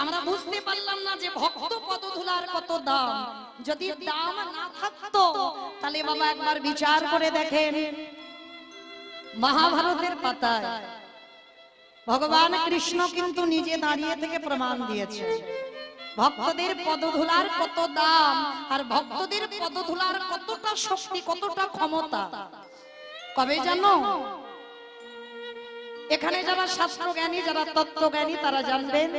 আমরা বুঝতে পারলাম না যে ভক্ত পদধূলার কত দাম। যদি দাম না থাকতো তাহলে বাবা একবার বিচার করে দেখেন, মহাভারতের পাতায় ভগবান কৃষ্ণ কিন্তু নিজে দাঁড়িয়ে থেকে প্রমাণ দিয়েছে ভক্তদের পদধূলার কত দাম আর ভক্তদের পদধূলার কতটা শক্তি, কতটা ক্ষমতা। কবে জানো? এখানে যারা শাস্ত্রজ্ঞানী, যারা তত্ত্বজ্ঞানী তারা জানবেন,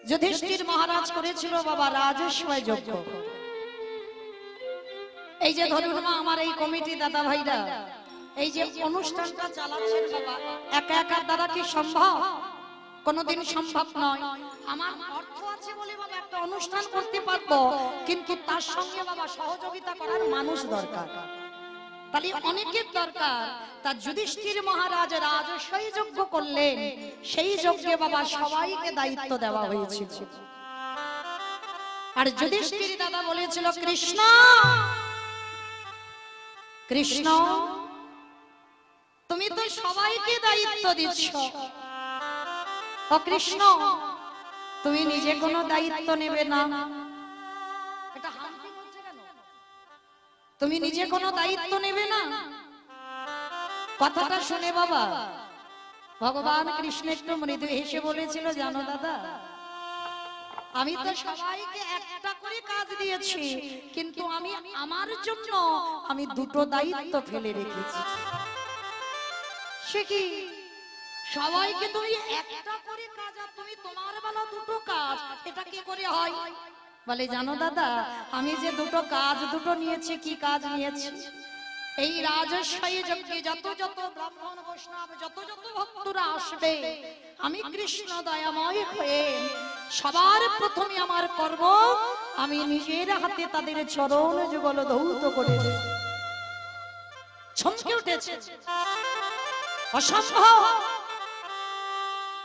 যুধিষ্ঠির মহারাজ করেছিল বাবা রাজস্বয় যজ্ঞ। এই যে ধরুন আমার এই কমিটি দাদা ভাইরা এই যে অনুষ্ঠানটা চালাচ্ছেন বাবা, একা একা দ্বারা কি সম্ভব? কোনোদিন সম্ভব নয়। আমার অর্থ আছে বলে বাবা একটা অনুষ্ঠান করতে পারবো, কিন্তু তার সঙ্গে বাবা সহযোগিতা করার মানুষ দরকার, তাহলে অনেকের দরকার। তা যুধিষ্ঠির মহারাজ রাজস্বয় যজ্ঞ করলেন, সেই যজ্ঞে বাবা সবাইকে দায়িত্ব দেওয়া হয়েছিল। আর যুধিষ্ঠির দাদা বলেছিল, কৃষ্ণ কৃষ্ণ তুমি তো সবাইকে দায়িত্ব দিচ্ছ, ও কৃষ্ণ তুমি নিজে কোনো দায়িত্ব নেবে না? এটা হামকি বলছে কেন? তুমি নিজে কোনো দায়িত্ব নেবে না? কথাটা শুনে বাবা ভগবান কৃষ্ণ একটু মৃদু হেসে বলেছিল, জানো দাদা, আমি তো সবাইকে একটা করে কাজ দিয়েছি, কিন্তু আমি আমার জন্য আমি দুটো দায়িত্ব ফেলে রেখেছি। সে কি? সবাইকে তুমি একটা করে কাজ আর তুমি তোমার বেলা দুটো কাজ, এটা কি করে হয়? বলে, জানো দাদা, আমি যে দুটো কাজ দুটো নিয়েছি, কি কাজ নিয়েছি? এই রাজস্বয় যজ্ঞে যত যত ব্রাহ্মণ বৈষ্ণব যত যত ভক্তরা আসবে, আমি কৃষ্ণ দয়াময় হয়ে সবার প্রথমে আমার কর্ম, আমি নিজের হাতে তাদের চরণ যুগল ধৌত করে দেব। চমকে উঠেছে, অসম্ভব।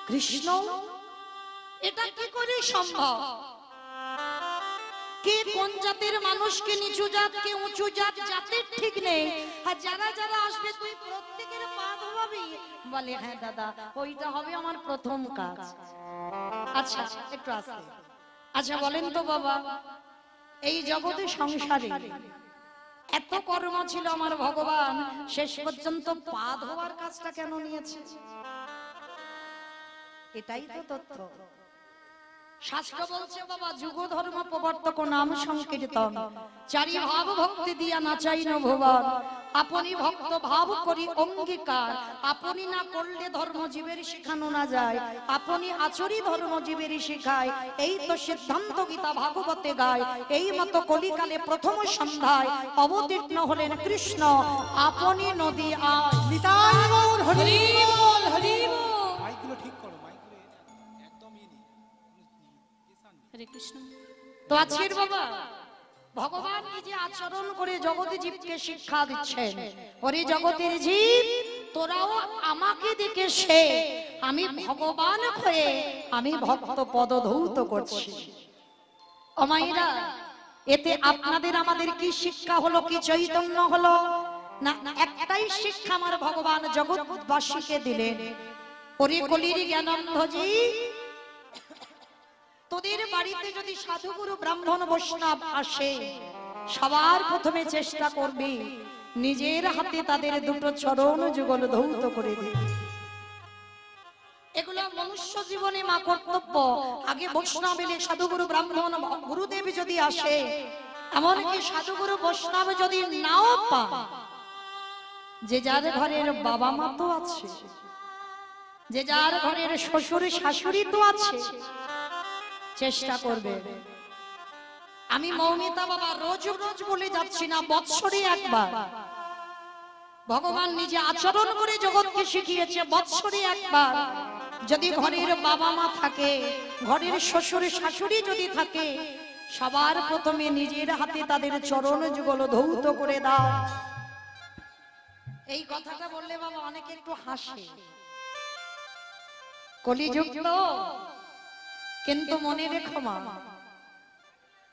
কৃষ্ণ এটা কি করে সম্ভব? কে কোন জাতের মানুষকে নিচু জাত, কে উঁচু জাত, জাতের ঠিক নেই। আর যারা যারা আসবে তুই প্রত্যেকের পা ধোয়াবি? বলে, হ্যাঁ দাদা, ওইটা হবে আমার প্রথম কাজ। আচ্ছা একটু আসতে। আচ্ছা বলেন তো বাবা, এই জগতে সংসারে এত কর্ম ছিল আমার ভগবান, শেষ পর্যন্ত পা ধোয়ার কাজটা কেন নিয়েছে? এটাই তো তথ্য। শাস্ত্র বলছে বাবা, যুগ ধর্ম প্রবর্তক নাম সংকীর্তন, চারি ভাব ভক্তি দিয়া নাচাইন ভুবন, আপনি ভক্ত ভাব করি অঙ্গীকার, আপনি না করলে ধর্ম জীবের শিখানো না যায়, আপনি আচরি ধর্ম জীবের শিখায়, এই তো সিদ্ধান্ত গীতা ভাগবতে গায়। এই মতো কলিকালে প্রথম সন্ধ্যায় অবতীর্ণ হলেন কৃষ্ণ, আপনি নদী নিতাই গৌর হরি বল হরি বল। মাইকগুলো ঠিক করো, মাইকগুলো একদমই নেই। হরে কৃষ্ণ। তো আজকের বাবা ভগবান নিজে আচরণ করে জগতে জীবকে শিক্ষা দিচ্ছেন, ওরে জগতের জীব তোরাও আমাকে দেখে সে, আমি ভগবান হয়ে আমি ভক্ত পদ ধৌত করছি। ও মায়েরা, এতে আপনাদের আমাদের কি শিক্ষা হলো, কি চৈতন্য হলো? না, একটাই শিক্ষা আমার ভগবান জগৎবাসীকে দিলেন, ওরে কলির জ্ঞানন্ধজি, তোদের বাড়িতে যদি সাধুগুরু ব্রাহ্মণ বৈষ্ণব আসে, সবার প্রথমে চেষ্টা করবি নিজের হাতে তাদের দুটো চরণ যুগল ধৌত করে দিবি। এগুলো মনুষ্য জীবনে মা কর্তব্য। আগে বৈষ্ণব এলে সাধুগুরু ব্রাহ্মণ গুরুদেব যদি আসে, এমনকি সাধুগুরু বৈষ্ণব যদি নাও পা, যে যার ঘরের বাবা মা তো আছে, যে যার ঘরের শ্বশুর শাশুড়ি তো আছে, চেষ্টা করবে। আমি মৌমিতা বাবা রোজ রোজ বলে যাচ্ছি না, বৎসরে একবার ভগবান নিজে আচরণ করে জগৎকে শিখিয়েছে। বৎসরে একবার যদি ঘরের বাবা মা থাকে, ঘরের শ্বশুর শাশুড়ি যদি থাকে, সবার প্রথমে নিজের হাতে তাদের চরণ যুগল ধৌত করে দাও। এই কথাটা বললে বাবা অনেকে একটু হাসে, কলিযুগ তো, কিন্তু মনে রেখো মা,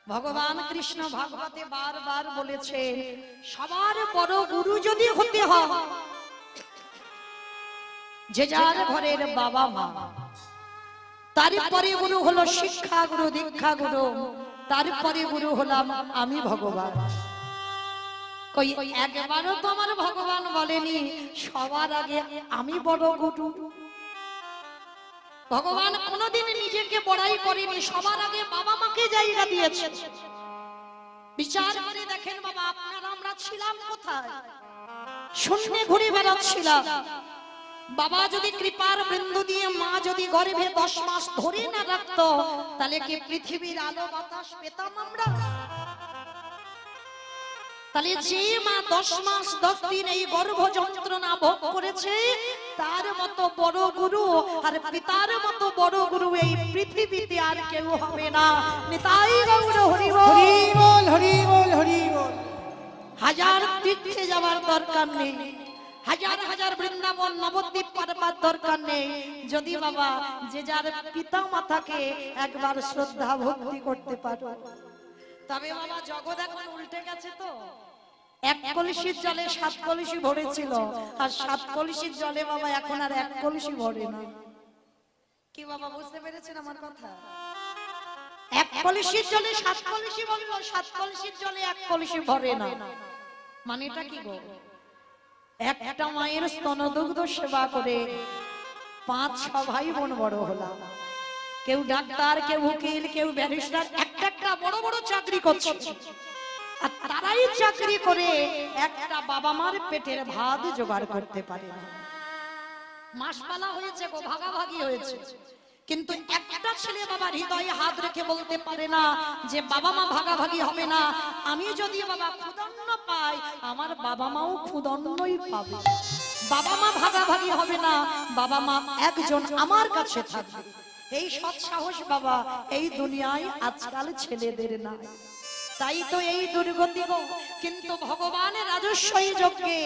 ভগবান কৃষ্ণ ভাগবতে বারবার বলেছে, সবার বড় গুরু যদি হতে হয়, যে যার ঘরের বাবা মা, তারপরে গুরু হলো শিক্ষা গুরু, দীক্ষা গুরু, তারপরে গুরু হলাম আমি ভগবান। কই একবারও তো আমার ভগবান বলেনি সবার আগে আমি বড় গুরু। ভগবান কোনোদিন নিজেকে বড়াই করেনি, সবার আগে বাবা মাকে জায়গা দিয়েছে। বিচার করে দেখেন বাবা, আপনারা আমরা ছিলাম কোথায়? শূন্যে ঘুরে বেড়াচ্ছিলাম। বাবা যদি কৃপার বিন্দু দিয়ে মা যদি গর্ভে 10 মাস ধরে না রাখতো, তাহলে কি পৃথিবীর আলো বাতাস পেতাম আমরা? তাহলে যে মা 10 মাস 10 দিন এই গর্ভ যন্ত্রণা ভোগ করেছে, তার মতো বড় গুরু আর পিতার মতো বড় গুরু এই পৃথিবীতে আর কেউ হবে না। নিতাই গৌর হরি বল, হরি বল, হরি বল, হরি বল। হাজার তীর্থে যাওয়ার দরকার নেই, হাজার হাজার বৃন্দাবন নবদ্বীপ পারবার দরকার নেই। যদি বাবা যে যার পিতা মাতাকে একবার শ্রদ্ধা ভক্তি করতে পারো, তবে বাবা জগৎ এখন উল্টে গেছে। তো 1 কলসির জলে 7 কলসি ভরেছিল, আর 7 কলসির জলে বাবা এখন আর 1 কলসি ভরে না। কি বাবা বুঝতে পেরেছেন আমার কথা? 1 কলসির জলে 7 কলসি ভরলো, 7 কলসির জলে 1 কলসি ভরে না। মানেটা কি গো? একটা মায়ের স্তনদুগ্ধ সেবা করে 5-6 ভাই বোন বড় হলাম। কেউ ডাক্তার, কেউ উকিল, কেউ ব্যারিস্টার, একটা বড় বড় চাকরি করছে। আর তারাই চাকরি করে একটা বাবা মার পেটের ভাত জোগাড় করতে পারে না। মাসপালা হয়েছে গো, ভাগাভাগি হয়েছে, কিন্তু একটা ছেলে বাবার হৃদয়ে হাত রেখে বলতে পারে না যে বাবা মা ভাগাভাগি হবে না। আমি যদি বাবা ক্ষুদন্ন পাই, আমার বাবা মাও ক্ষুদন্নই পাবে। বাবা মা ভাগাভাগি হবে না, বাবা মা একজন আমার কাছে থাকবে। এই সৎ সাহস বাবা এই দুনিয়ায় আজকাল ছেলেদের না। তাই তো এই দুর্গতি গো। কিন্তু ভগবানের রাজস্বই যজ্ঞে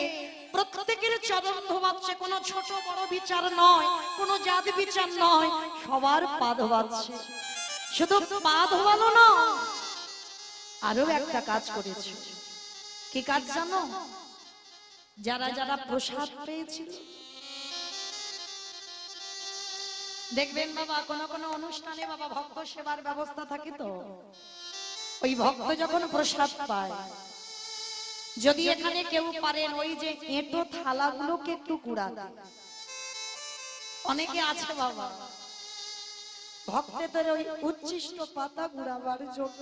প্রত্যেকের চরণ ধোবাচ্ছে, কোনো ছোট বড় বিচার নয়, কোনো জাত বিচার নয়, সবার পা ধোবাচ্ছে। শুধু পা ধোবালো না, আরো একটা কাজ করেছে। কি কাজ জানো? যারা যারা প্রসাদ পেয়েছিল, দেখবেন বাবা কোন কোন অনুষ্ঠানে বাবা ভক্ত সেবার ব্যবস্থা থাকে। তো ওই ভক্ত যখন প্রসাদ পায়, যদি এখানে কেউ পারেন ওই যে এঁটো থালাগুলোকে একটু কুড়াতে। অনেকে আছে বাবা ভক্তের ওই উচ্ছিষ্ট পাতা কুড়াবার জন্য,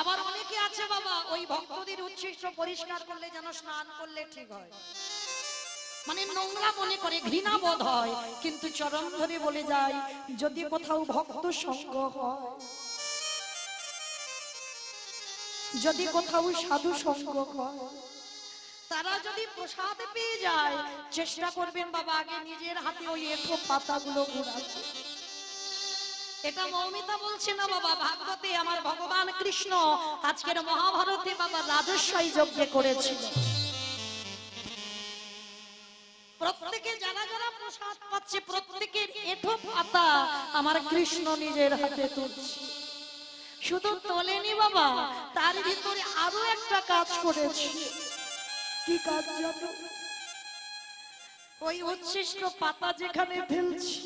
আবার অনেকে আছে বাবা ওই ভক্তদের উচ্ছিষ্ট পরিষ্কার করলে যেন স্নান করলে ঠিক হয়, মানে নোংরা মনে করে, ঘৃণা বোধ হয়। কিন্তু চরণ ধরে বলে যায়, যদি কোথাও ভক্ত সঙ্গ হয়, যদি কোথাও সাধু সঙ্গ হয়, তারা যদি প্রসাদ পেয়ে যায়, চেষ্টা করবেন বাবা আগে নিজের হাতে ওই এঁঠো পাতাগুলো কুড়াতে। এটা মৌমিতা বলছে না বাবা, ভাগবতে আমার ভগবান কৃষ্ণ আজকের মহাভারতে বাবা রাজস্বই যজ্ঞে করেছিল। প্রত্যেকে যারা যারা প্রসাদ পাচ্ছে, প্রত্যেকের এঁঠো পাতা আমার কৃষ্ণ নিজের হাতে তুলছে। শুধু তোলেনি বাবা, তার ভিতরে আরো একটা কাজ করেছে। কি কাজ জানো? ওই উচ্ছিষ্ট পাতা যেখানে ফেলছি,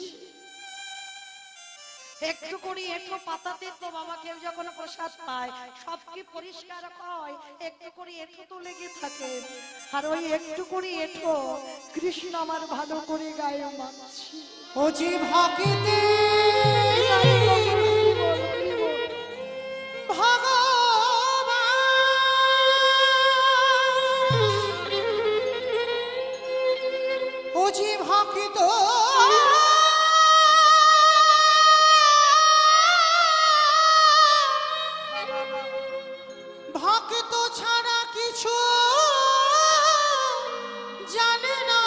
একটু করে এঁঠো পাতাতে তো বাবা কেউ যখন প্রসাদ পায় সব কি পরিষ্কার হয়? একটু করে এঁঠো তো লেগে থাকে, আর ওই একটু করে এঁঠো কৃষ্ণ আমার ভালো করে গায়ে মানছি। ও যে ভক্তি ভগবান, ও যে ভক্ত ভক্ত ছাড়া কিছু জানে না,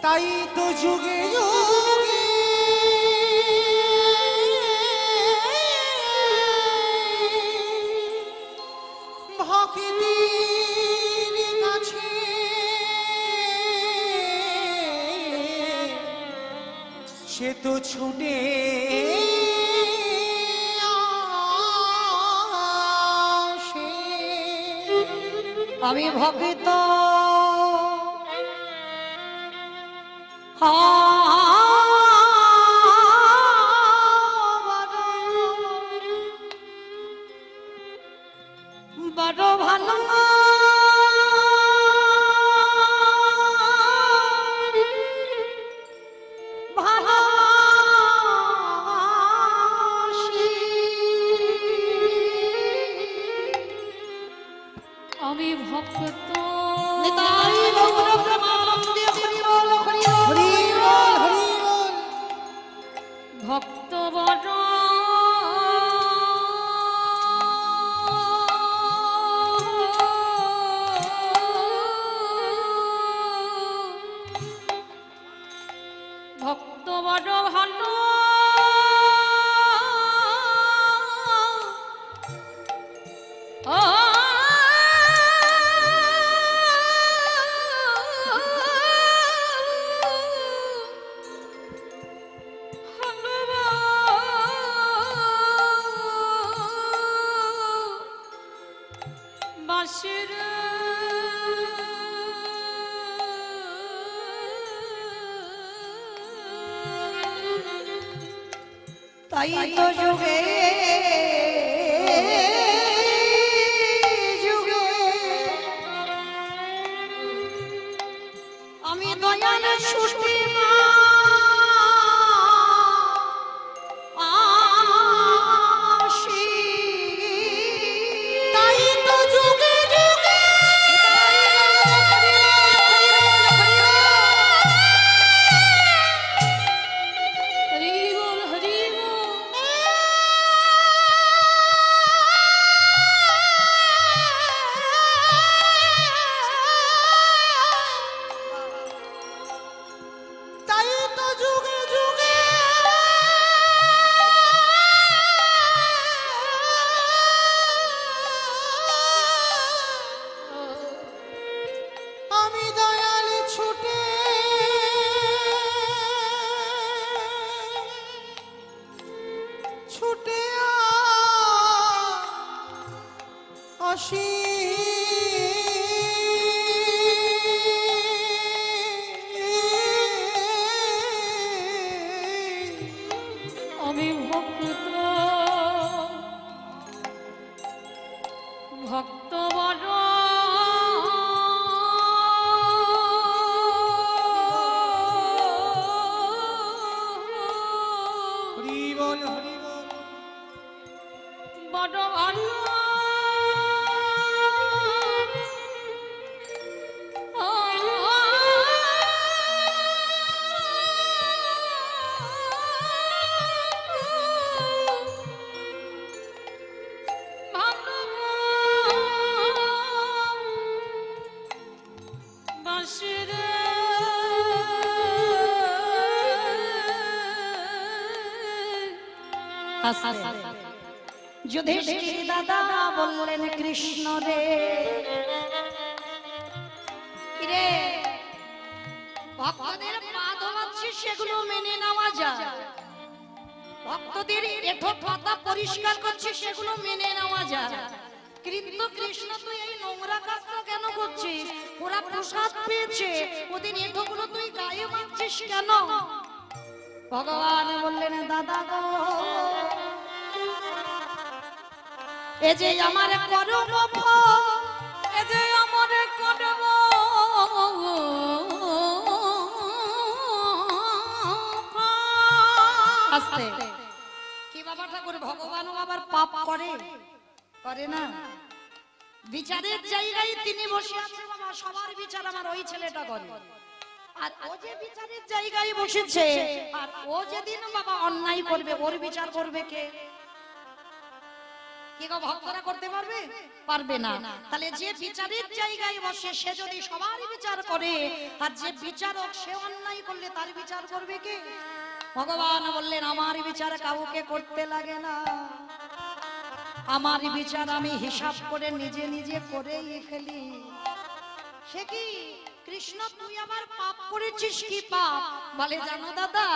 তাই তো যুগে যুগে ভক্তির কাছে সে তো ছুটে আমি ভক্ত বড় ভালো আমি ভক্ত ভক্ত বড় ভক্ত বড় ভালো তাই তো যুগে যুগে আমি দয়াল ছুটি আসি তাই তো যুগে যুগে আমি ভক্ত ভক্ত বড় হরি বল বড় ভালো যুধিষ্ঠির দাদা বললেন কৃষ্ণ রে রে ভক্তদের পা ধোয়াচ্ছিস সেগুলো মেনে নেওয়া যায়, ভক্তদের এঁঠো পাতা পরিষ্কার করছিস সেগুলো মেনে নেওয়া যায়, কিন্তু কৃষ্ণ তুই এই নোংরা কাজটা কেন করছিস? ওরা প্রসাদ পেয়েছে, ওদের এঁঠোগুলো তুই গায়ে মাখছিস কেন? ভগবান বললেন দাদা গো এ যে আমার কর্ম এ যে আমার কর্ম আস্তে কি বাবা ঠাকুর ভগবানও আবার পাপ করে করে না? বিচারের জায়গায় তিনি বসে আছে বাবা, সবার বিচার আমার ওই ছেলেটা করে, আর ও যে বিচারের জায়গায় বসেছে আর ও যেদিন বাবা অন্যায় করবে ওর বিচার করবে কে? কি গো ভক্তরা করতে পারবে? পারবে না। তাহলে যে বিচারের জায়গায় বসে সে যদি সবার বিচার করে আর যে বিচারক সে অন্যায় করলে তার বিচার করবে কে? ভগবান বললেন আমার বিচার কাউকে করতে লাগে না, আমার বিচার আমি হিসাব করে নিজে নিজে করেই ফেলি। সে কি কৃষ্ণ তুই আবার পাপ করেছিস? কি পাপ? বলে জানো দাদা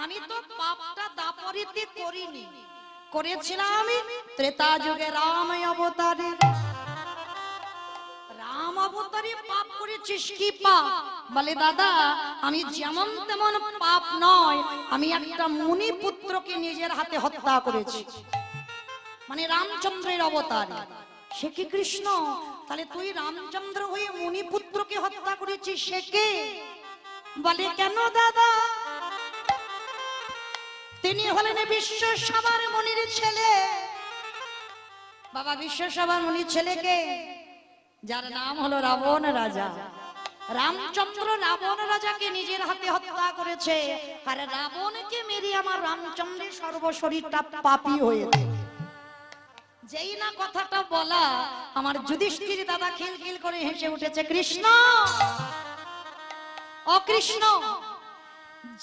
আমি তো পাপটা দাপরিতে করিনি, করেছিলাম আমি ত্রেতা যুগে রাম অবতারে। রাম অবতারে পাপ করেছিস কি পাপ? বলে দাদা আমি যেমন তেমন পাপ নয়, আমি একটা মুনি পুত্রকে নিজের হাতে হত্যা করেছি, মানে রামচন্দ্রের অবতার। সে কি কৃষ্ণ? তাহলে তুই রামচন্দ্র হয়ে মুনি পুত্রকে হত্যা করেছিস, সে কে? বলে কেন দাদা? তিনি হলেন বিশ্বসভার মুনির ছেলে। বাবা বিশ্বসভার মুনির ছেলেকে, যার নাম হলো রাবণ রাজা। রামচন্দ্র রাবণ রাজাকে নিজের হাতে হত্যা করেছে, আর রাবণকে মেরে আমার রামচন্দ্রের সর্বশরীরটা পাপী হয়েছে। যেই না কথাটা বলা, আমার যুধিষ্ঠির দাদা খিলখিল করে হেসে উঠেছে। কৃষ্ণ, অকৃষ্ণ,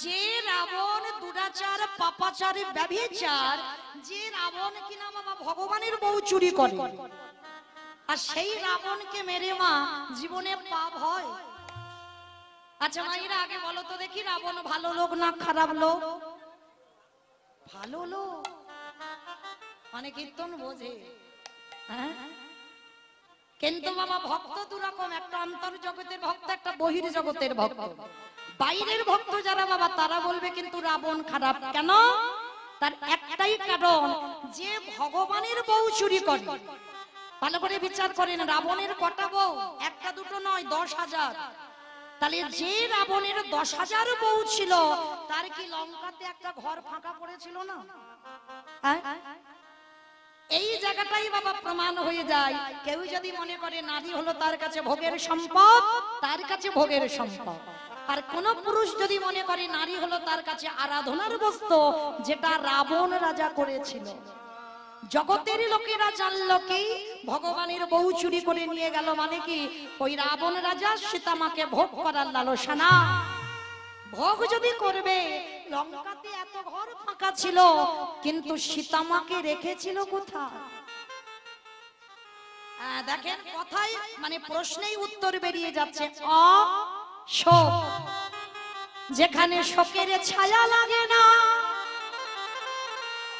যে রাবণ দুরাচার পাপাচার ব্যভিচার, যে রাবণ কিনা বাবা ভগবানের বউ চুরি করে, আর সেই রাবণকে মেরে মা জীবনে পাপ হয়? আচ্ছা মাইরা আগে বলো তো দেখি, রাবণ ভালো লোক না খারাপ লোক? ভালো লোক, মানে কীর্তন বোঝে, হ্যাঁ। কিন্তু বাবা ভক্ত দু রকম, একটা অন্তর জগতের ভক্ত, একটা বহির জগতের ভক্ত। বাইরের ভক্ত যারা বাবা, তারা বলবে কিন্তু রাবণ খারাপ। কেন? তার একটাই কারণ, যে ভগবানের বউ চুরি করে। ভালো করে বিচার করেন, রাবণের কটা বউ? একটা দুটো নয়, 10,000। তাহলে যে রাবণের 10,000 বউ ছিল, তার কি লঙ্কাতে একটা ঘর ফাঁকা পড়েছিল না? এই জায়গাটাই বাবা প্রমাণ হয়ে যায়। কেউ যদি মনে করে নারী হলো তার কাছে ভোগের সম্পদ, তার কাছে ভোগের সম্পদ। আর কোন পুরুষ যদি মনে করে নারী হলো তার কাছে আরাধনার বস্তু, যেটা রাবণ রাজা করেছিল। জগতের লোকেরা জানলো কি ভগবানের বউ চুরি করে নিয়ে গেল, মানে কি ওই রাবণ রাজা সীতামাকে ভোগ করার লালসা না। ভোগ যদি করবে, লঙ্কাতে এত ঘর ফাঁকা ছিল, কিন্তু সীতামাকে রেখেছিল কোথায়? দেখেন কথাই, মানে প্রশ্নেই উত্তর বেরিয়ে যাচ্ছে। অশোক, যেখানে শোকের ছায়া লাগে না,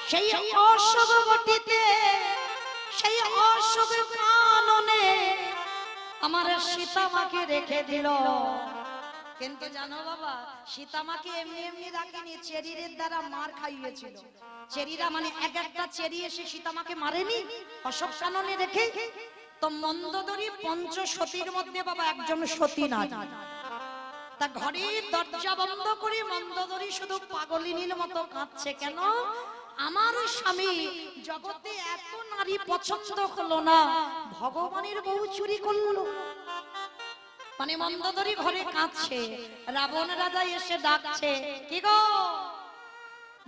সেই অশোক বটিতে, সেই অশোক কাননে আমার সীতামাকে রেখে দিল। কিন্তু জানো বাবা, সীতামাকে এমনি এমনি রাখেনি, চেরির দ্বারা মার খাইয়েছিল। চেরিরা মানে এক একটা চেরি এসে সীতামাকে মারেনি, অশোক কাননে রেখে। তো মন্দোদরী পঞ্চসতীর মধ্যে বাবা একজন সতী নারী। তা ঘরের দরজা বন্ধ করে মন্দোদরী শুধু পাগলিনীর মতো কাঁদছে। কেন? আমার স্বামী জগতে এত নারী পছন্দ হলো না, ভগবানের বউ চুরি করলো। মানে মন্দোদরী ঘরে কাঁদছে, রাবণ রাজা এসে ডাকছে, কি গো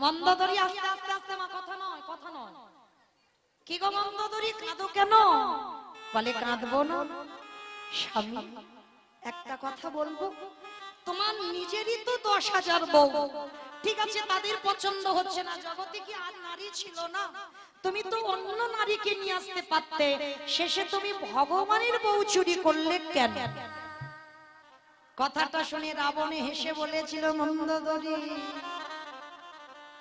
মন্দোদরী? আস্তে আস্তে আস্তে, মা কথা নয়, কথা নয়। কি গো মন্দোদরী, কাঁদো কেন? বলে কাঁদবো না স্বামী, একটা কথা বলবো। তোমার নিজেরই তো 10,000 বউ, ঠিক আছে, তাদের পছন্দ হচ্ছে না, জগতে কি আর নারী ছিল না? তুমি তো অন্য নারীকে নিয়ে আসতে পারতে, শেষে তুমি ভগবানের বউ চুরি করলে কেন? কথাটা শুনে রাবণে হেসে বলেছিল, মন্দোদরী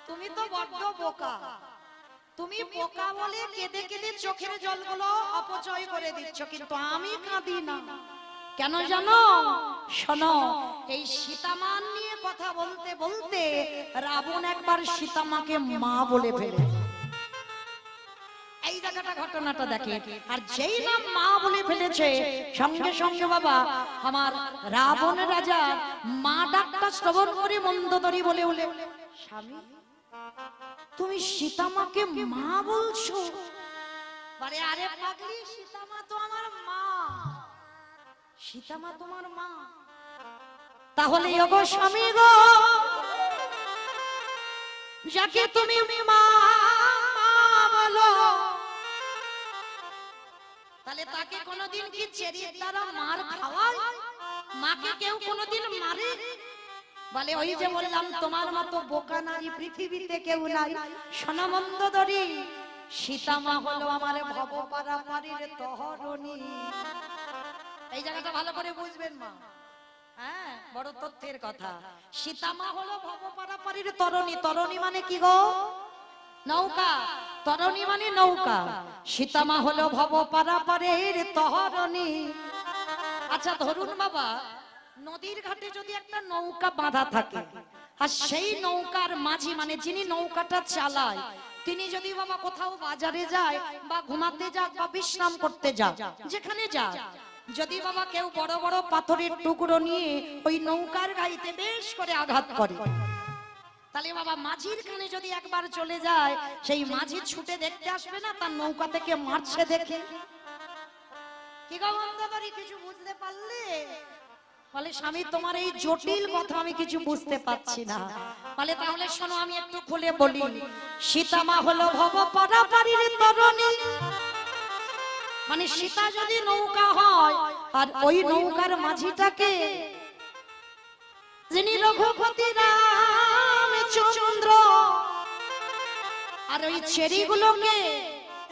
তুমি তো বড্ড বোকা। তুমি বোকা বলে কেঁদে কেঁদে চোখের জলগুলো অপচয় করে দিচ্ছ, কিন্তু আমি কাঁদি না। কেন জানো? শোনো, এই সীতামান নিয়ে কথা বলতে বলতে রাবণ একবার সীতামাকে মা বলে ফেলে। এই জায়গাটা ঘটনাটা দেখে, আর যেই নাম মা বলে ফেলেছে, সঙ্গে সঙ্গে বাবা আমার রাবণ রাজা মা ডাকটা শ্রবণ করে মন্দোদরী বলে বলে, স্বামী তুমি সীতামাকে মা বলছো? আরে আরে পাগলি, সীতামা তো আমার মা। সীতামা তোমার মা? তাহলে ওগো স্বামী গো, যাকে তুমি মা বলো, তাহলে তাকে কোনোদিন কি চেরির দ্বারা মার খাওয়ায়? মাকে কেউ কোনোদিন মারে? বলে ওই যে বললাম, তোমার মতো বোকা নারী পৃথিবীতে কেউ নাই। শোনো মন্দোদরী, সীতামা হলো আমার ভবপারাপারের তহরণী। এই জায়গাটা ভালো করে বুঝবেন মা, হ্যাঁ, বড় তথ্যের কথা। সীতামা হলো ভবপারাপারের তরণী। তরণী মানে কি গো? নৌকা। তরণী মানে নৌকা। সীতামা হলো ভবপারাপারের তহরণী। আচ্ছা ধরুন বাবা, নদীর ঘাটে যদি একটা নৌকা বাঁধা থাকে, আর সেই নৌকার মাঝি মানে যিনি নৌকাটা চালায়, তিনি যদি বাবা কোথাও বাজারে যায় বা ঘুমাতে যাক বা বিশ্রাম করতে যাক, যেখানে যাক, যদি বাবা কেউ বড় বড় পাথরের টুকরো নিয়ে ওই নৌকার গাইতে বেশ করে আঘাত করে, তাহলে বাবা মাঝির কানে যদি একবার চলে যায়, সেই মাঝি ছুটে দেখতে আসবে না তার নৌকা থেকে মারছে দেখে? কি গো বন্ধুবাড়ি, কিছু বুঝতে পারলে? বলে স্বামী তোমার এই জটিল কথা আমি কিছু বুঝতে পারছি না। বলে তাহলে শোনো, আমি একটু খুলে বলি। সীতা মা হলো ভব পারাপারের তরণী, মানে সীতা যদি নৌকা হয়, আর ওই নৌকার মাঝিটাকে যিনি রঘুপতি রামচন্দ্র, আর ওই চেরিগুলোকে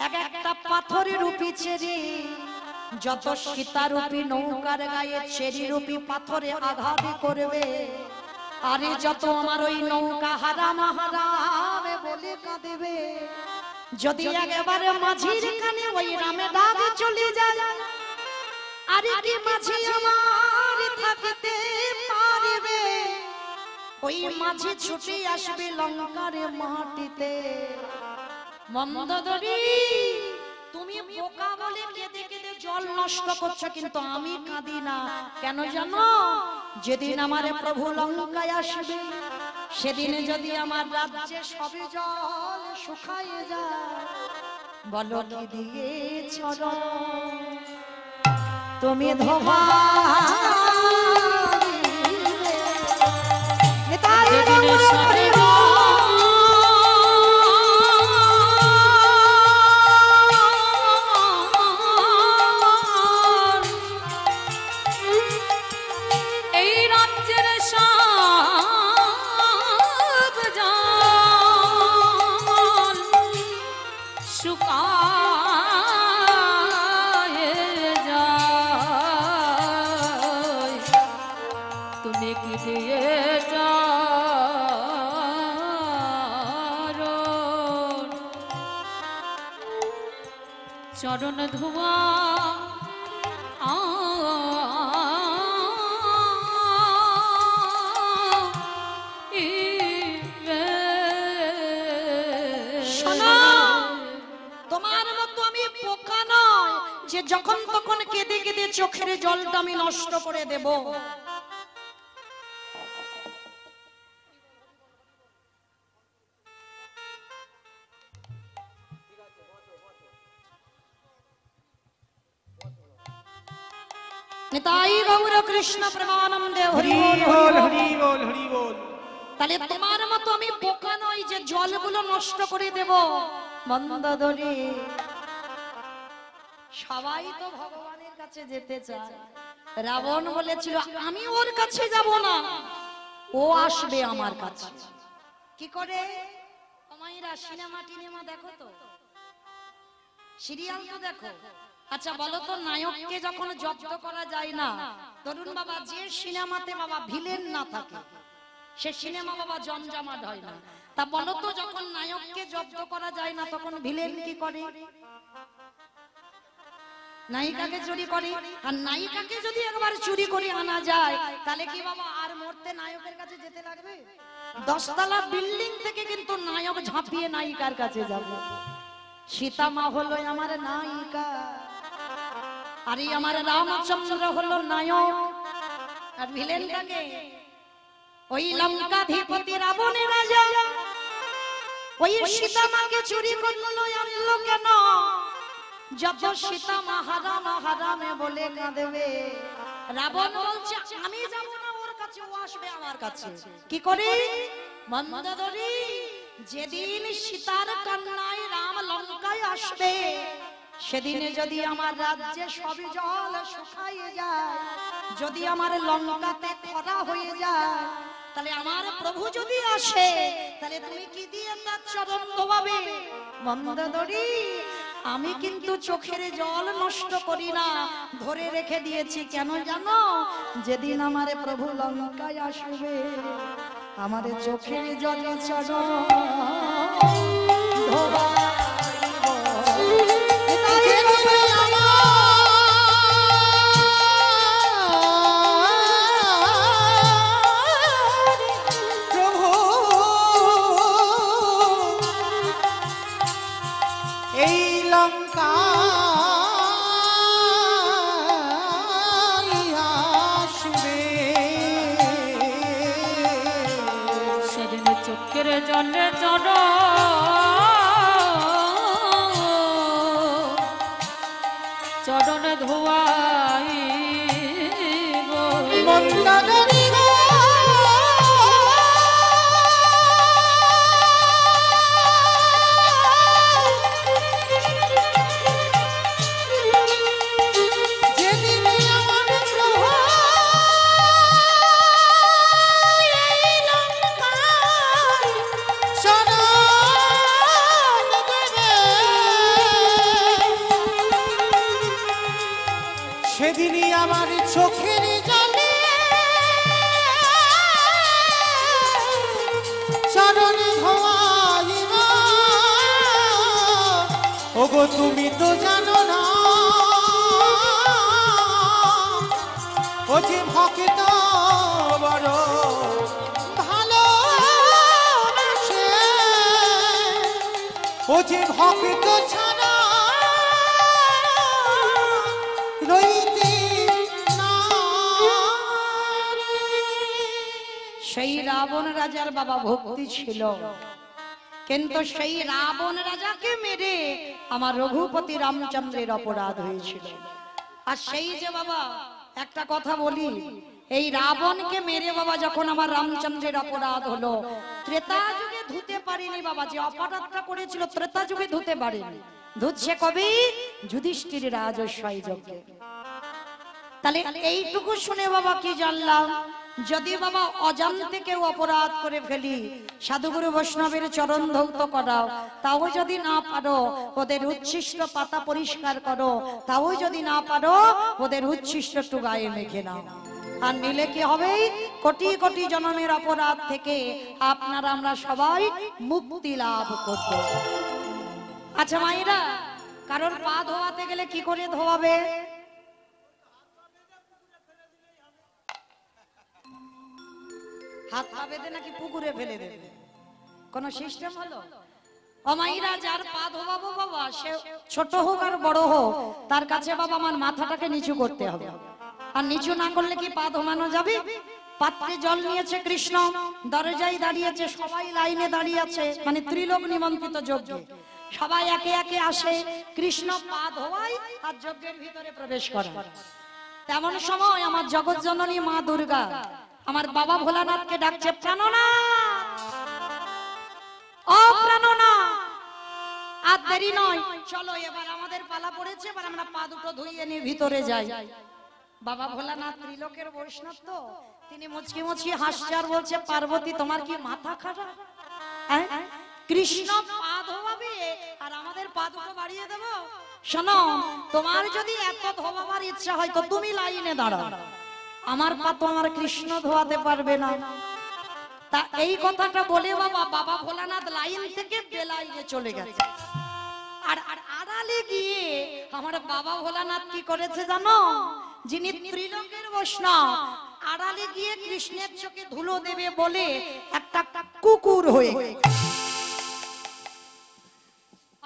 এক একটা পাথরের রূপী চেরি, যত সীতারূপী নৌকার গায়ে চেরি রূপী পাথরে আঘাত করবে, আরে যত আমার ওই নৌকা হারাম হারাম বলে কাঁদেবে। যদি একেবারে মাঝির কানে ওই রামে ডাক চলে যায়, আরে কি মাঝি আমার থাকতে পারবে? ওই মাঝি ছুটে আসবে লঙ্কার মাটিতে। মন্দোদরী, তুমি বোকা বলে কেঁদে কেঁদে জল নষ্ট করছো, কিন্তু আমি কাঁদি না। কেন জানো? যেদিন আমার প্রভু লঙ্কায় আসবে, সেদিন যদি আমার রাজ্যে সবে জল শুকায় যায়, বলো কি দিয়ে ছড়ো তুমি ধোবা চরণ ধোয়া তোমার মতো আমি বোকা নয় যে যখন তখন কেঁদে কেঁদে চোখের জলটা আমি নষ্ট করে দেব। নিতাই গৌর কৃষ্ণ প্রেমানন্দে হরি বল হরি বল হরি বল। তাহলে তোমার মতো আমি বোকা নই যে জলগুলো নষ্ট করে দেব। মন্দোদরী, সবাই তো ভগবানের কাছে যেতে চায়। রাবণ বলেছিল আমি ওর কাছে যাব না, ও আসবে আমার কাছে। কি করে? তোমাইরা সিনেমা টিনেমা দেখো তো, সিরিয়াল তো দেখো। আচ্ছা বলো তো, নায়ককে যখন জব্দ করা যায় না, ধরুন বাবা যে সিনেমাতে বাবা ভিলেন না থাকে, সে সিনেমা বাবা জমজমাট হয় না। তা বলো তো, যখন নায়ককে জব্দ করা যায় না, তখন ভিলেন কি করে? নায়িকাকে চুরি করে। আর নায়িকাকে যদি একবার চুরি করে আনা যায়, তাহলে কি বাবা আর মরতে নায়কের কাছে যেতে লাগবে? 10 তলা বিল্ডিং থেকে কিন্তু নায়ক ঝাঁপিয়ে নায়িকার কাছে যাবে। সীতা মা হলো আমার নায়িকা, আর আমার রামচন্দ্র হলো নায়ক। আর ভিলেনটাকে ওই লঙ্কাধিপতি রাবণের রাজা ওই সীতা মাকে চুরি করলো, আনলো কেন? যত সীতা মা হারাম হারামে বলে কাঁদবে, রাবণ বলছে আমি যাব না ওর কাছে, ও আসবে আমার কাছে। কি করে? মন্দোদরী, যেদিন সীতার কন্যায় রাম লঙ্কায় আসবে, সেদিনে যদি আমার রাজ্যে সবই জল শুকায় যায়, যদি আমার লঙ্কাতে খরা হয়ে যায়, তাহলে আমার প্রভু যদি আসে, তাহলে তুমি কি দিয়ে তার চরণ ধোবাবে? মন্দোদরী, আমি কিন্তু চোখের জল নষ্ট করি না, ধরে রেখে দিয়েছি। কেন জানো? যেদিন আমার প্রভু লঙ্কায় আসবে, আমার চোখের জল চরণ ধোবা। জলে চরণ ধোয়াই মন্দারি গো যেদিন আমার প্রভু এই লঙ্কায় শরণ দেবে, সেদিনই আমার চোখের জলে চরণ ধোয়াইব। ওগো তুমি তো জানো না ও যে ভক্ত বড় ভালোবাসে, ও যে ভক্ত ছাড়া রইতে নারে। সেই রাবণ রাজার বাবা ভক্তি ছিল, কিন্তু সেই রাবণ রাজাকে মেরে আমার রঘুপতি রামচন্দ্রের অপরাধ হয়েছিল। আর সেই যে বাবা একটা কথা বলি, এই রাবণকে মেরে বাবা যখন আমার রামচন্দ্রের অপরাধ হলো, ত্রেতা যুগে ধুতে পারেনি বাবা, যে অপরাধটা করেছিল ত্রেতা যুগে ধুতে পারেনি, ধুচ্ছে কবি যুধিষ্ঠির রাজস্বই যজ্ঞে। তাহলে এইটুকু শুনে বাবা কি জানলাম, যদি বাবা অজান্তে কেউ অপরাধ করে ফেলি, সাধুগুরু বৈষ্ণবের চরণ ধৌত করাও, তাও যদি না পারো ওদের উচ্ছিষ্ট পাতা পরিষ্কার করো, তাও যদি না পারো ওদের উচ্ছিষ্ট একটু গায়ে মেখে নাও। আর নিলে কি হবে, কোটি কোটি জন্মের অপরাধ থেকে আপনারা আমরা সবাই মুক্তি লাভ করব। আচ্ছা মায়েরা, কারোর পা ধোয়াতে গেলে কি করে ধোয়াবে? হাত পা বেঁধে নাকি পুকুরে ফেলে দেবে? কোন সিস্টেম হলো? অমাইরা, যার পা ধোয়াবো বাবা, সে ছোট হোক আর বড় হোক, তার কাছে বাবা আমার মাথাটাকে নিচু করতে হবে। আর নিচু না করলে কি পা ধোয়ানো যাবে? পাত্রে জল নিয়েছে কৃষ্ণ, দরজায় দাঁড়িয়েছে, সবাই লাইনে দাঁড়িয়ে আছে, মানে ত্রিলোক নিমন্ত্রিত যজ্ঞে সবাই একে একে আসে, কৃষ্ণ পা ধোয়ায় আর যজ্ঞের ভিতরে প্রবেশ করে। তেমন সময় আমার জগৎ জননী মা দুর্গা আমার বাবা ভোলানাথকে ডাকছে, প্রাণনাথ, ও প্রাণনাথ, আর দেরি নয়, চলো এবার আমাদের পালা পড়েছে, এবার আমরা পা দুটো ধুইয়ে নিয়ে ভিতরে যাই। বাবা ভোলানাথ ত্রিলোকের বৈষ্ণব তো, তিনি মুচকি মুচকি হাসছে আর বলছে, পার্বতী তোমার কি মাথা খারাপ? কৃষ্ণ পা ধোয়াবে আর আমাদের পা দুটো বাড়িয়ে দেবো? শোনো, তোমার যদি এত ধোয়াবার ইচ্ছা হয় তো তুমি লাইনে দাঁড়াও, আমার পা তো আমার কৃষ্ণ ধোয়াতে পারবে না। তা এই কথাটা বলে বাবা বাবা ভোলানাথ লাইন থেকে বেলাইনে চলে গেছে। আর আড়ালে গিয়ে আমার বাবা ভোলানাথ কি করেছে জানো? যিনি ত্রিলোকের বৈষ্ণব, আড়ালে গিয়ে কৃষ্ণের চোখে ধুলো দেবে বলে একটা কুকুর হয়ে গেছে।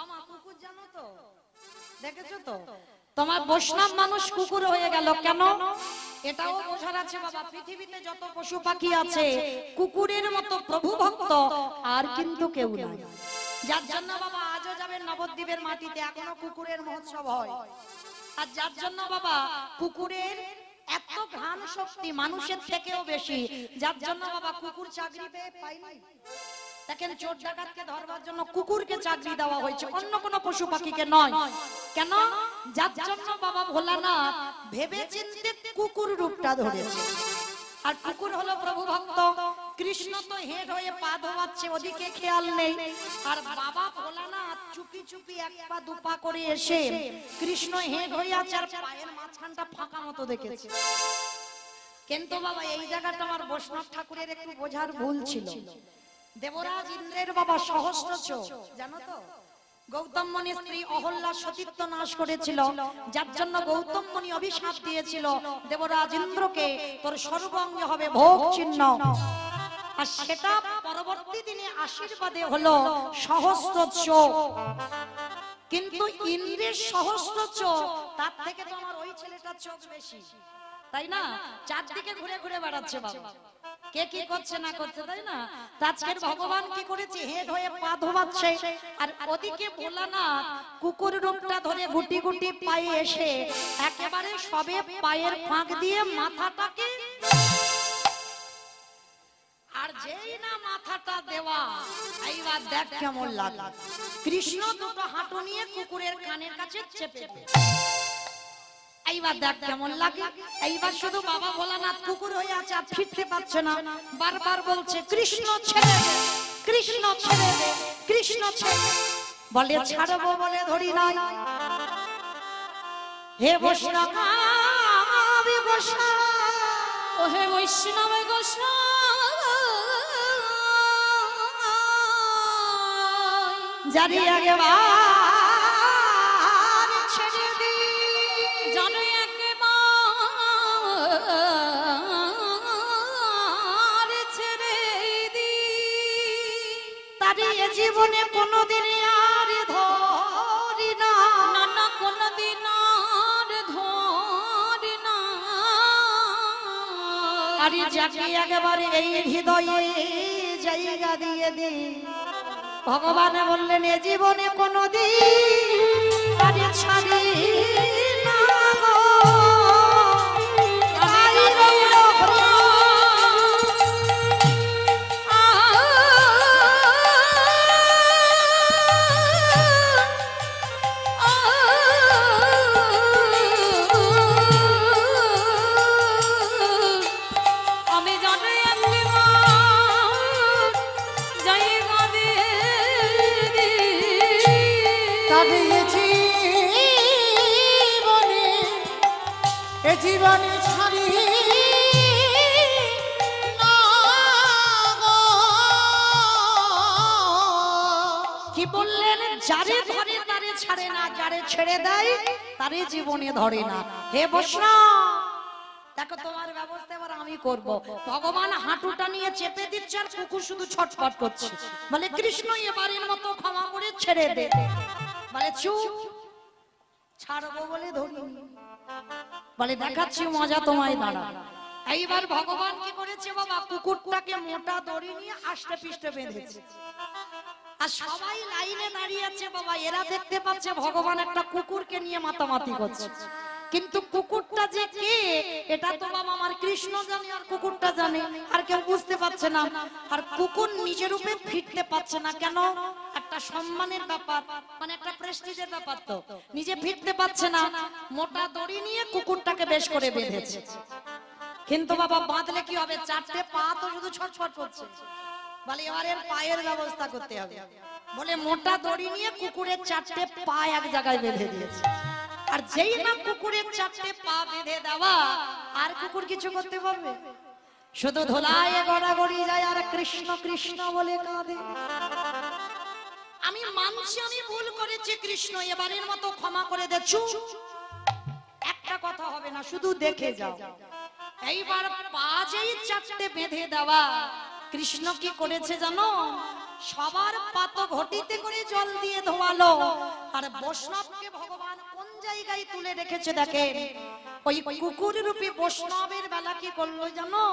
আমার কুকুর জানো তো, দেখেছো তো, তোমার বৈষ্ণব মানুষ কুকুর হয়ে গেল কেন? এটাও বোঝার আছে বাবা, পৃথিবীতে যত পশু পাখি আছে কুকুরের মতো প্রভু ভক্ত আর কিন্তু কেউ নাই। যার জন্য বাবা আজও যাবেন নবদ্বীপের মাটিতে, এখনো কুকুরের মহোৎসব হয়। আর যার জন্য বাবা কুকুরের এত ঘ্রাণ শক্তি মানুষের থেকেও বেশি, যার জন্য বাবা কুকুর চাকরি পেয়ে পায়নি। দেখেন, চোর ডাকাতকে ধরবার জন্য কুকুরকে চাকরি দেওয়া হয়েছে, অন্য কোনো পশু পাখিকে নয়। কেন? যার জন্য বাবা ভোলানাথ ভেবেচিন্তে কুকুর রূপটা ধরেছে। আর কুকুর হলো প্রভু ভক্ত, কৃষ্ণ তো হেড হয়ে পা ধোয়াচ্ছে, ওদিকে খেয়াল নেই। আর বাবা ভোলানাথ চুপি চুপি এক পা দু পা করে এসে কৃষ্ণ হেড হয়ে আছে আর পায়ের মাঝখানটা ফাঁকা মতো দেখেছে। কিন্তু বাবা এই জায়গাটা আমার বৈষ্ণব ঠাকুরের একটু বোঝার ভুল ছিল। দেবরাজ ইন্দ্রের বাবা সহস্রচোখ, জানো তো, গৌতম মুনির স্ত্রী অহল্যা সতীত্ব নাশ করেছিল, যার জন্য গৌতম মুনি অভিশাপ দিয়েছিল দেবরাজ ইন্দ্রকে, তোর সর্বাঙ্গে হবে ভোগ চিহ্ন। আর সেটা পরবর্তী দিনে আশীর্বাদে হলো সহস্র চোখ। কিন্তু ইন্দ্রের সহস্র চোখ, তার থেকে তো আমার ওই ছেলেটার চোখ বেশি, তাই না? চারদিকে ঘুরে ঘুরে বেড়াচ্ছে বাবা, কে কি করছে না করছে, তাই না? আজকের ভগবান কি করেছে, হেড হয়ে পা ধোয়াচ্ছে, আর ওদিকে ভোলানাথ কুকুর রূপটা ধরে গুটি গুটি পায়ে এসে একেবারে সবে পায়ের ফাঁক দিয়ে মাথাটাকে, আর যেই না মাথাটা দেওয়া, এইবার দেখ কেমন লাগে। কৃষ্ণ দুটো হাঁটু নিয়ে কুকুরের কানের কাছে চেপে, এইবার দেখ কেমন লাগে। এইবার শুধু বাবা ভোলানাথ কুকুর হয়ে আছে, আর ফিরতে পারছে না, বারবার বলছে কৃষ্ণ ছেড়ে দে, কৃষ্ণ ছেড়ে দে, কৃষ্ণ ছেড়ে দে। বলে ছাড়বো বলে ধরি নাই, হে বৈষ্ণব গোসাই, ও হে বৈষ্ণব গোসাই, জানি একবার ছেড়ে দি, জানো একবার ছেড়ে দি, তারে এ জীবনে কোনোদিন আর ধরি না, না না কোনদিন আর ধরি না। আরে যাকে একবার এই হৃদয়ে জায়গা দিয়ে দি, ভগবান বললেন এ জীবনে কোনোদিন আরে ছাড়ি না গো। আমি রইল আমি জানি একবার জায়গা দিয়ে তবে এ জীবনে ছাড়ি না গো। কি বললেন, যারে ধরে তারে ছাড়ে না, যারে ছেড়ে দেয় তারে জীবনে ধরে না। হে বৈষ্ণব দেখো তোমার ব্যবস্থা এবার আমি করব। ভগবান হাঁটুটা নিয়ে চেপে দিচ্ছে, আর কুকুর শুধু ছটফট করছে, বলে কৃষ্ণ এবারের মতো ক্ষমা করে ছেড়ে দে। বলে চুপ, ছাড়বো বলে ধরি, বলে দেখাচ্ছি মজা তোমায় দাঁড়া। এইবার ভগবান কি করেছে বাবা, কুকুরটাকে মোটা দড়ি নিয়ে আষ্টে পিষ্টে বেঁধেছে, আর সবাই লাইনে দাঁড়িয়ে আছে বাবা। এরা দেখতে পাচ্ছে ভগবান একটা কুকুরকে নিয়ে মাতামাতি করছে, কিন্তু কুকুরটা যে কে এটা তো বাবা আমার কৃষ্ণ জানে, আর কুকুরটা জানে, আর কেউ বুঝতে পারছে না। আর কুকুর নিজের রূপে ফিরতে পারছে না, কেন? একটা সম্মানের ব্যাপার, মানে একটা প্রেস্টিজের ব্যাপার, তো নিজে ফিরতে পারছে না। মোটা দড়ি নিয়ে কুকুরটাকে বেশ করে বেঁধেছে, কিন্তু বাবা বাঁধলে কি হবে, চারটে পা তো শুধু ছটফট করছে। বলে এবারের পায়ের ব্যবস্থা করতে হবে, বলে মোটা দড়ি নিয়ে কুকুরের চারটে পা এক জায়গায় বেঁধে দিয়েছে। আর যেই না কুকুরের চারটে পা বেঁধে দেওয়া, আর কুকুর কিছু করতে পারবে? শুধু ধোলায় গড়াগড়ি যায় আর কৃষ্ণ কৃষ্ণ বলে কাঁদে। আমি মানছি আমি ভুল করেছি, কৃষ্ণ এবারের মতো ক্ষমা করে দে। চুপ, একটা কথা হবে না, শুধু দেখে যাও। এইবার পা যেই চারটে বেঁধে দেওয়া, কৃষ্ণ কি করেছে জানো? সবার পাত ঘটিতে করে জল দিয়ে ধোয়ালো, আর বৈষ্ণবকে ভগবান কোন জায়গায় তুলে রেখেছে দেখেন। ওই কুকুর রূপী বৈষ্ণবের বেলা কি করলো জানো?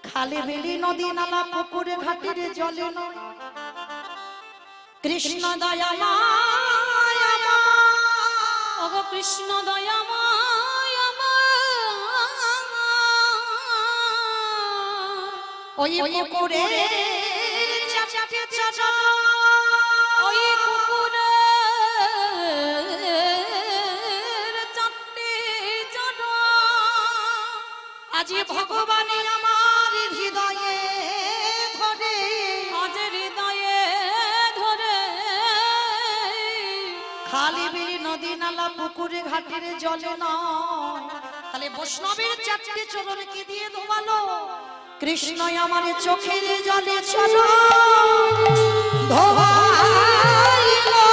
খালি বেলি নদী নালা পুকুরে ঘাটির জলে নয়, কৃষ্ণ দয়াময় ওগো কৃষ্ণ দয়াময় ওই কুকুরের চারটে চটা, ওই কুকুরের চারটে চটা আজ ভগবান আমার হৃদয়ে ধরে, আজ হৃদয়ে ধরে খালি বিলি নদী নালা পুকুরে ঘাটের জলে নয়। তাহলে বৈষ্ণবের চারটে চরণ কি দিয়ে ধোয়ালো? কৃষ্ণ আমার চোখের জলে চলো ধোয়াইলো।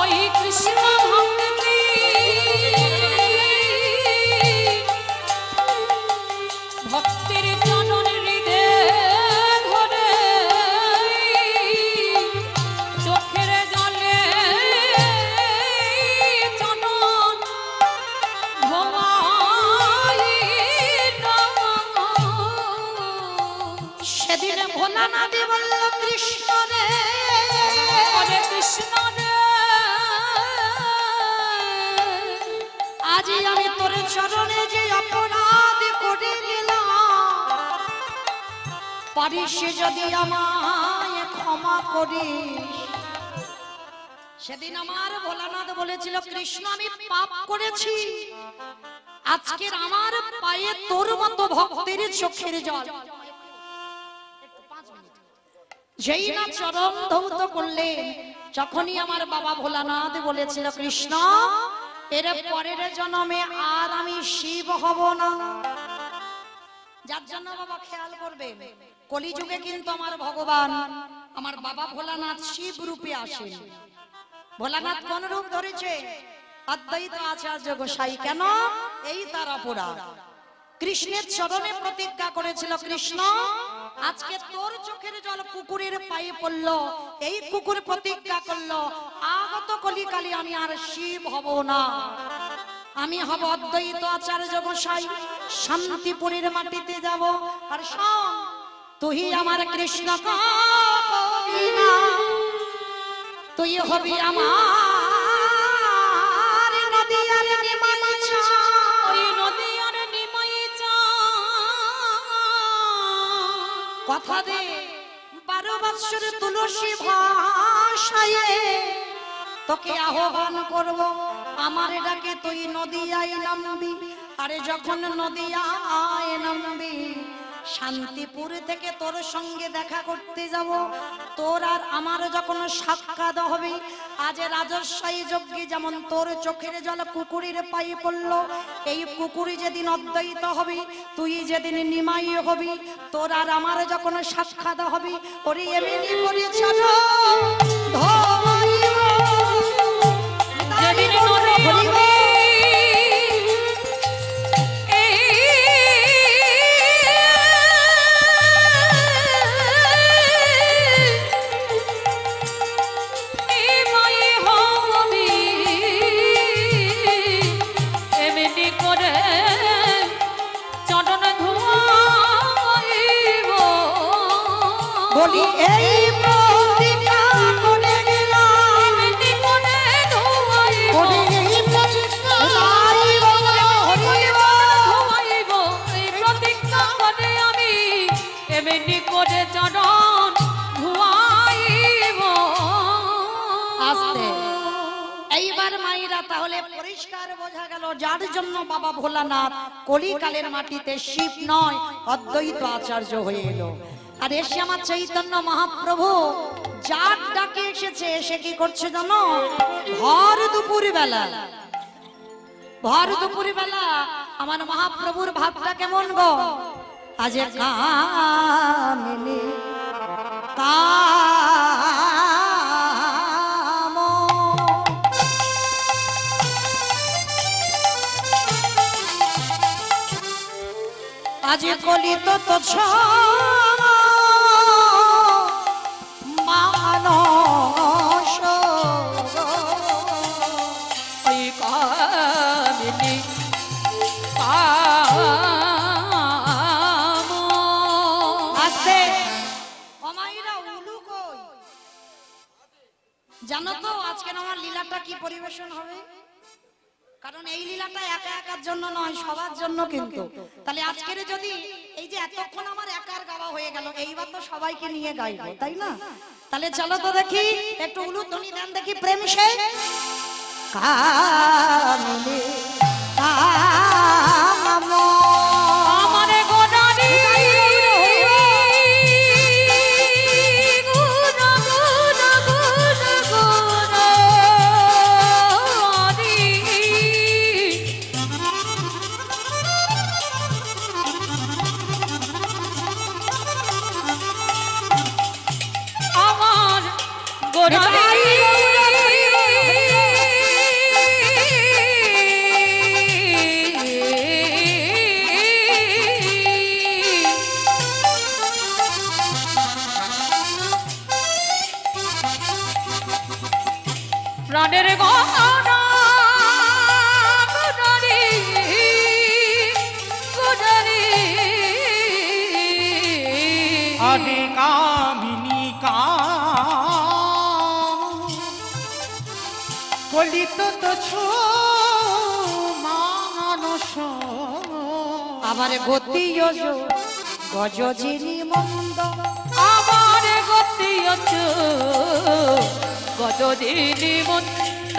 ওই কৃষ্ণ ভক্তি ভক্তির জনন হৃদে ধরে চোখের জলে জনন ভোমাইলো। ভোলানাথে বলল কৃষ্ণ রে, হরে কৃষ্ণ রে, আজি আমি তোর চরণে যে অপরাধ করে গেলাম, পারিস যদি আমায় ক্ষমা করিস। সেদিন আমার ভোলানাথ বলেছিল কৃষ্ণ আমি পাপ করেছি, আজকের আমার পায়ে তোর মতো ভক্তের চোখের জল। যেই না চরণ ধৌত করলেন, যখনই আমার বাবা ভোলানাথ বলেছিল কৃষ্ণ এর পরের জন্মে আর আমি শিব হব না। যার জন্য বাবা খেয়াল করবে, কলিযুগে কিন্তু আমার ভগবান আমার বাবা ভোলানাথ শিব রূপে আসেন। ভোলানাথ কোন রূপ ধরেছে? অদ্বৈত আচার্য গোসাই। কেন? এই তার অপরাধ। কৃষ্ণের চরণে প্রতিজ্ঞা করেছিল কৃষ্ণ আজকে তোর চোখের জল কুকুরের পায়ে পড়লো, এই কুকুর প্রতিজ্ঞা করলো আগত কলিকালে আমি আর শিব হব না, আমি হব অদ্বৈত আচার্য গোসাই, শান্তিপুরের মাটিতে যাব। আর শোন, তুই আমার কৃষ্ণ কবি না, তুই হবি আমার নদিয়ার নিমাই চা, ওই নদিয়ার নিমাই চা। কথা দে 12 বৎসর তুলসী ভাষায় তোকে আহ্বান করব, আমার ডাকে তুই নদিয়ায় নামবি। আরে যখন নদিয়ায় নামবি, শান্তিপুর থেকে তোর সঙ্গে দেখা করতে যাব, তোর আর আমার যখন সাক্ষাৎ হবে, আজ রাজস্বাই যজ্ঞে যেমন তোর চোখের জল কুকুরের পায়ে পড়লো, এই কুকুরি যেদিন অদ্বৈত হবে, তুই যেদিন নিমাই হবি, তোর আর আমার যখন সাক্ষাৎ হবে, ওরে এমনি করে চলো যেদিন নদী হবে, বলি এই প্রতিজ্ঞা করে গেলাম, বলি এই প্রতিজ্ঞা প্রতিজ্ঞা করে আমি এমনি করে চরণ ধুয়াইব। আস্তে এইবার মায়েরা তাহলে পরিষ্কার বোঝা গেল যার জন্য বাবা ভোলানাথ কলিকালের মাটিতে শিব নয় অদ্বৈত আচার্য হয়ে এলো। আর এসে আমার চৈতন্য মহাপ্রভু যার ডাকে এসেছে, এসে কি করছে জানো? ভর দুপুর বেলা আমার মহাপ্রভুর ভাবটা কেমন গো? আজ কামিনী কাম আজ কলিত তো মানস ওই কামিনী আস্তে অমাইরা উলু কই জানো তো আজকে আমার লীলাটা কি পরিবেশন হবে? কারণ এই লীলাটা একা একার জন্য নয়, সবার জন্য। কিন্তু তাহলে আজকের যদি এই যে এতক্ষণ আমার একার গাওয়া হয়ে গেল, এইবার তো সবাইকে নিয়ে গাইবো, তাই না? তাহলে চলো তো দেখি একটু উলুধ্বনি দেন দেখি, প্রেম সে কামিনী কাম আমারে গোদারি আমার গোদারি প্রাণের গহনা গোদারি গোদারি অধিকার গলিত তো ছো মানস আমার গতি গজ যিনি মন্দ আমার গতি গজদিনী মন্দ